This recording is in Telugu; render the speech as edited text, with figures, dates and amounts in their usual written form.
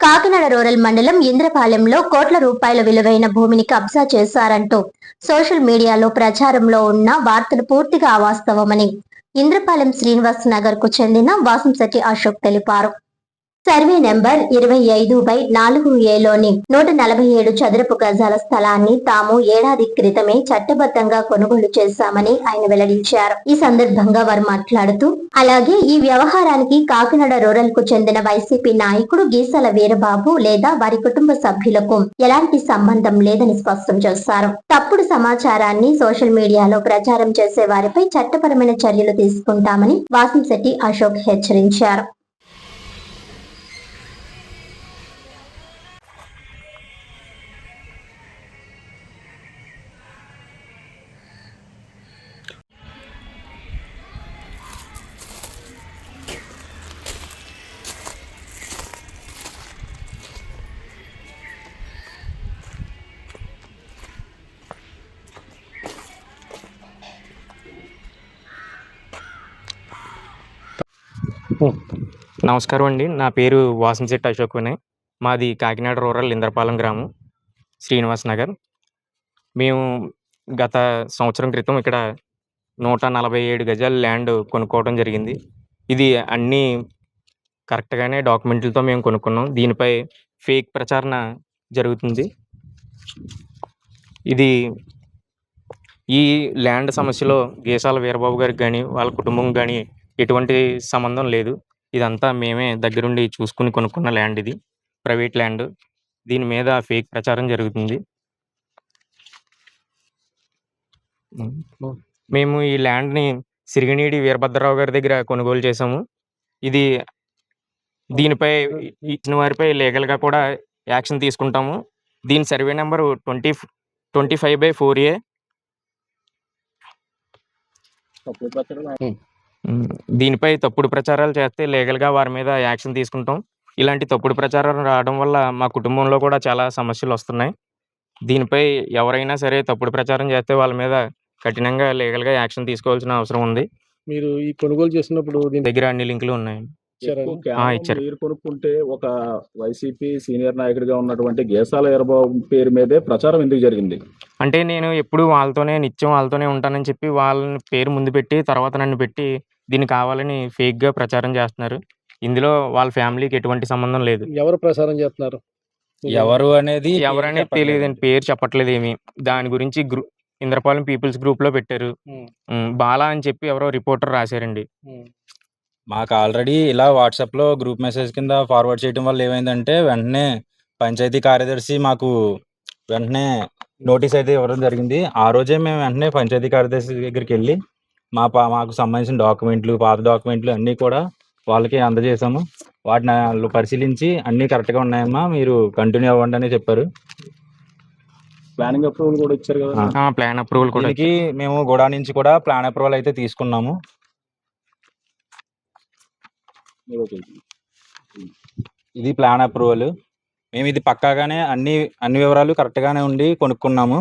కాకినాడ రూరల్ మండలం ఇంద్రపాలెంలో కోట్ల రూపాయల విలువైన భూమిని కబ్జా చేశారంటూ సోషల్ మీడియాలో ప్రచారంలో ఉన్న వార్తలు పూర్తిగా అవాస్తవమని ఇంద్రపాలెం శ్రీనివాస్ నగర్ కు చెందిన వాసంశెట్టి అశోక్ తెలిపారు. సర్వే నెంబర్ 25/4A లోని 147 చదరపు గజాల స్థలాన్ని తాము ఏడాది క్రితమే చట్టబద్ధంగా కొనుగోలు చేశామని ఆయన వెల్లడించారు. ఈ సందర్భంగా వారు మాట్లాడుతూ, అలాగే ఈ వ్యవహారానికి కాకినాడ రూరల్ కు చెందిన వైసీపీ నాయకుడు గీసాల వీరబాబు లేదా వారి కుటుంబ సభ్యులకు ఎలాంటి సంబంధం లేదని స్పష్టం చేశారు. తప్పుడు సమాచారాన్ని సోషల్ మీడియాలో ప్రచారం చేసే వారిపై చట్టపరమైన చర్యలు తీసుకుంటామని వాసంశెట్టి అశోక్ హెచ్చరించారు. నమస్కారం అండి. నా పేరు వాసంశెట్టి అశోక్ వినయ్. మాది కాకినాడ రూరల్ ఇంద్రపాలెం గ్రామం, శ్రీనివాస్ నగర్. మేము గత సంవత్సరం క్రితం ఇక్కడ 147 గజాల ల్యాండ్ కొనుక్కోవడం జరిగింది. ఇది అన్నీ కరెక్ట్గానే డాక్యుమెంట్లతో మేము కొనుక్కున్నాం. దీనిపై ఫేక్ ప్రచారణ జరుగుతుంది. ఇది ఈ ల్యాండ్ సమస్యలో గీసాల వీరబాబు గారికి కానీ వాళ్ళ కుటుంబం కానీ ఎటువంటి సంబంధం లేదు. ఇదంతా మేమే దగ్గరుండి చూసుకుని కొనుక్కున్న ల్యాండ్. ఇది ప్రైవేట్ ల్యాండ్. దీని మీద ఫేక్ ప్రచారం జరుగుతుంది. మేము ఈ ల్యాండ్ని సిరిగినీడి వీరభద్రరావు గారి దగ్గర కొనుగోలు చేసాము. దీనిపై ఇచ్చిన వారిపై లీగల్గా కూడా యాక్షన్ తీసుకుంటాము. దీని సర్వే నెంబరు 25/4A. దీనిపై తప్పుడు ప్రచారాలు చేస్తే లీగల్గా వారి మీద యాక్షన్ తీసుకుంటాం. ఇలాంటి తప్పుడు ప్రచారాలు రావడం వల్ల మా కుటుంబంలో కూడా చాలా సమస్యలు వస్తున్నాయి. దీనిపై ఎవరైనా సరే తప్పుడు ప్రచారం చేస్తే వాళ్ళ మీద కఠినంగా లీగల్గా యాక్షన్ తీసుకోవాల్సిన అవసరం ఉంది. మీరు ఈ కొనుగోలు చేసినప్పుడు దీని దగ్గర అన్ని లింకులు ఉన్నాయి. ఇచ్చారు. మీరు కొనుక్కుంటే ఒక వైసీపీ సీనియర్ నాయకుడిగా ఉన్నటువంటి గీసాల వీరబాబు పేరు మీదే ప్రచారం ఎందుకు జరిగింది? అంటే నేను ఎప్పుడు నిత్యం వాళ్ళతోనే ఉంటానని చెప్పి వాళ్ళని పేరు ముందు పెట్టి తర్వాత నన్ను పెట్టి దీన్ని కావాలని ఫేక్గా ప్రచారం చేస్తున్నారు. ఇందులో వాళ్ళ ఫ్యామిలీకి ఎటువంటి సంబంధం లేదు. ఎవరు ప్రచారం చేస్తున్నారు? ఎవరనేది తెలియదండి. పేరు చెప్పట్లేదు ఏమి. దాని గురించి ఇంద్రపాలెం పీపుల్స్ గ్రూప్లో పెట్టారు. బాలా అని చెప్పి ఎవరో రిపోర్టర్ రాశారండి. మాకు ఆల్రెడీ ఇలా వాట్సాప్లో గ్రూప్ మెసేజ్ కింద ఫార్వర్డ్ చేయడం వల్ల ఏమైందంటే వెంటనే పంచాయతీ కార్యదర్శి మాకు వెంటనే నోటీస్ అయితే ఇవ్వడం జరిగింది. ఆ రోజే మేము వెంటనే పంచాయతీ కార్యదర్శి దగ్గరికి వెళ్ళి మాకు సంబంధించిన డాక్యుమెంట్లు, పాత డాక్యుమెంట్లు అన్నీ కూడా వాళ్ళకి అందజేసాము. వాటిని వాళ్ళు పరిశీలించి అన్నీ కరెక్ట్గా ఉన్నాయమ్మా, మీరు కంటిన్యూ అవ్వండి అని చెప్పారు. ప్లానింగ్ అప్రూవల్ కూడా ఇచ్చారు కదా? ప్లాన్ అప్రూవల్ కూడా. మేము గూడా నుంచి కూడా ప్లాన్ అప్రూవల్ అయితే తీసుకున్నాము. ఇది ప్లాన్ అప్రూవల్. మేము ఇది పక్కాగానే అన్ని వివరాలు కరెక్ట్గానే ఉండి కొనుక్కున్నాము.